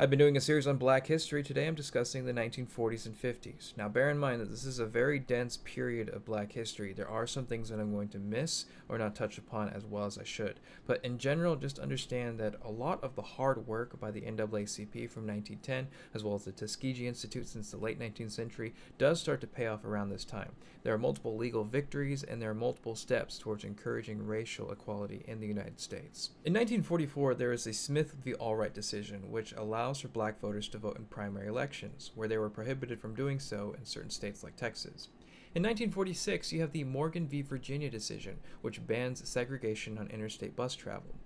I've been doing a series on black history. Today I'm discussing the 1940s and 50s. Now, bear in mind that this is a very dense period of black history. There are some things that I'm going to miss or not touch upon as well as I should. But in general, just understand that a lot of the hard work by the NAACP from 1910, as well as the Tuskegee Institute since the late 19th century, does start to pay off around this time. There are multiple legal victories, and there are multiple steps towards encouraging racial equality in the United States. In 1944, there is a Smith v. Allwright decision, which allows for black voters to vote in primary elections, where they were prohibited from doing so in certain states like Texas. In 1946, you have the Morgan v. Virginia decision, which bans segregation on interstate bus travel.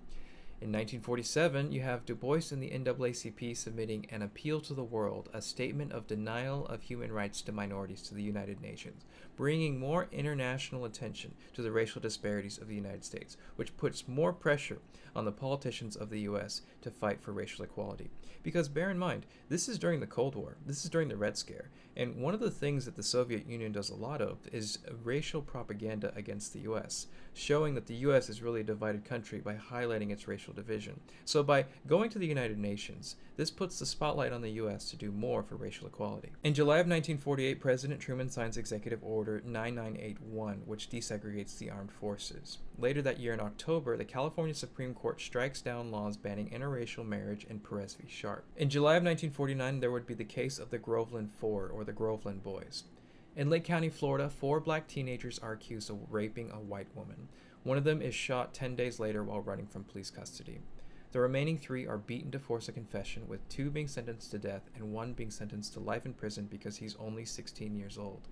In 1947, you have Du Bois and the NAACP submitting an appeal to the world, a statement of denial of human rights to minorities to the United Nations, bringing more international attention to the racial disparities of the United States, which puts more pressure on the politicians of the U.S. to fight for racial equality. Because bear in mind, this is during the Cold War, this is during the Red Scare, and one of the things that the Soviet Union does a lot of is racial propaganda against the U.S., showing that the U.S. is really a divided country by highlighting its racial division. So by going to the United Nations, this puts the spotlight on the U.S. to do more for racial equality. In July of 1948, President Truman signs Executive Order 9981, which desegregates the armed forces. Later that year in October, the California Supreme Court strikes down laws banning interracial marriage in Perez v. Sharp. In July of 1949, there would be the case of the Groveland Four, or the Groveland Boys. In Lake County, Florida, 4 black teenagers are accused of raping a white woman. One of them is shot 10 days later while running from police custody. The remaining 3 are beaten to force a confession, with 2 being sentenced to death and 1 being sentenced to life in prison because he's only 16 years old.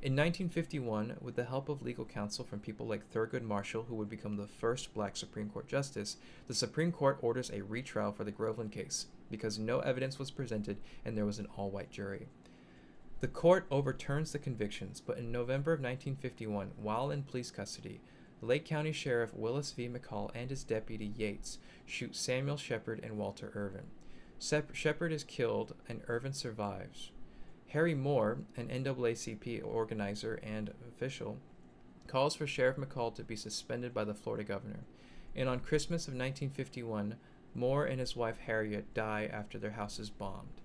In 1951, with the help of legal counsel from people like Thurgood Marshall, who would become the first black Supreme Court justice, the Supreme Court orders a retrial for the Groveland case because no evidence was presented and there was an all-white jury. The court overturns the convictions, but in November of 1951, while in police custody, Lake County Sheriff Willis V. McCall and his deputy Yates shoot Samuel Shepard and Walter Irvin. Shepard is killed and Irvin survives. Harry Moore, an NAACP organizer and official, calls for Sheriff McCall to be suspended by the Florida governor. And on Christmas of 1951, Moore and his wife Harriet die after their house is bombed.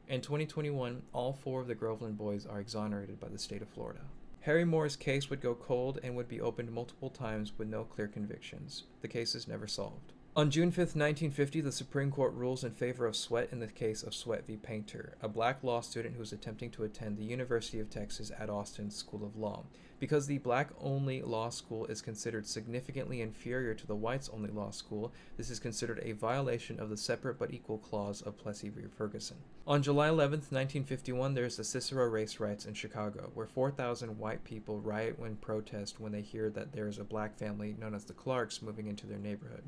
In 2021, all 4 of the Groveland Boys are exonerated by the state of Florida. Harry Moore's case would go cold and would be opened multiple times with no clear convictions. The case is never solved. On June 5, 1950, the Supreme Court rules in favor of Sweatt in the case of Sweatt v. Painter, a black law student who was attempting to attend the University of Texas at Austin School of Law. Because the black-only law school is considered significantly inferior to the whites-only law school, this is considered a violation of the separate but equal clause of Plessy v. Ferguson. On July 11, 1951, there is the Cicero Race Riots in Chicago, where 4,000 white people riot when protest when they hear that there is a black family known as the Clarks moving into their neighborhood.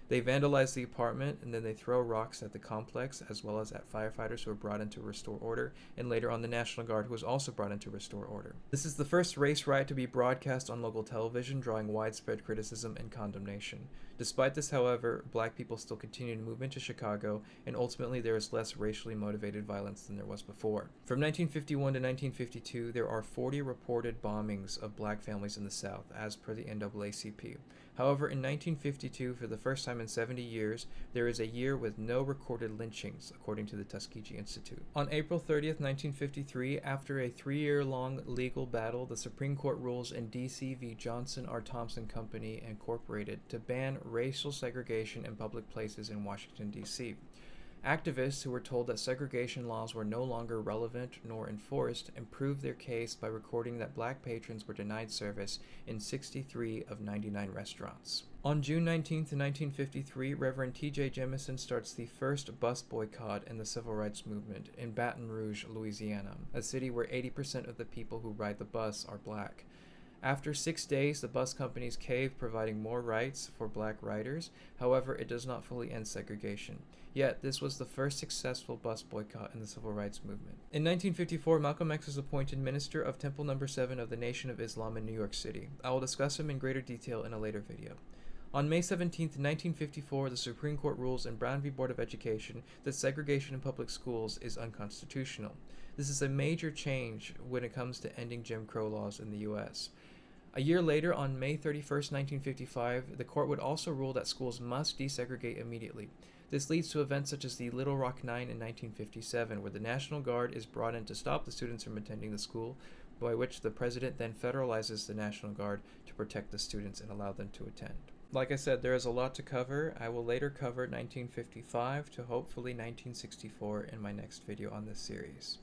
They vandalize the apartment, and then they throw rocks at the complex, as well as at firefighters who were brought in to restore order, and later on the National Guard, who was also brought in to restore order. This is the first race riot to be broadcast on local television, drawing widespread criticism and condemnation. Despite this, however, black people still continue to move into Chicago, and ultimately there is less racially motivated violence than there was before. From 1951 to 1952, there are 40 reported bombings of black families in the South, as per the NAACP. However, in 1952, for the first time in 70 years, there is a year with no recorded lynchings, according to the Tuskegee Institute. On April 30th, 1953, after a 3-year-long legal battle, the Supreme Court rules in D.C. v. Johnson R. Thompson Company, Incorporated, to ban racial segregation in public places in Washington, D.C. Activists who were told that segregation laws were no longer relevant nor enforced improved their case by recording that black patrons were denied service in 63 of 99 restaurants. On June 19, 1953, Reverend T.J. Jemison starts the first bus boycott in the civil rights movement in Baton Rouge, Louisiana, a city where 80% of the people who ride the bus are black. After 6 days, the bus companies cave, providing more rights for black riders. However, it does not fully end segregation. Yet, this was the first successful bus boycott in the civil rights movement. In 1954, Malcolm X was appointed minister of Temple No. 7 of the Nation of Islam in New York City. I will discuss him in greater detail in a later video. On May 17, 1954, the Supreme Court rules in Brown v. Board of Education that segregation in public schools is unconstitutional. This is a major change when it comes to ending Jim Crow laws in the U.S. A year later, on May 31, 1955, the court would also rule that schools must desegregate immediately. This leads to events such as the Little Rock Nine in 1957, where the National Guard is brought in to stop the students from attending the school, by which the president then federalizes the National Guard to protect the students and allow them to attend. Like I said, there is a lot to cover. I will later cover 1955 to hopefully 1964 in my next video on this series.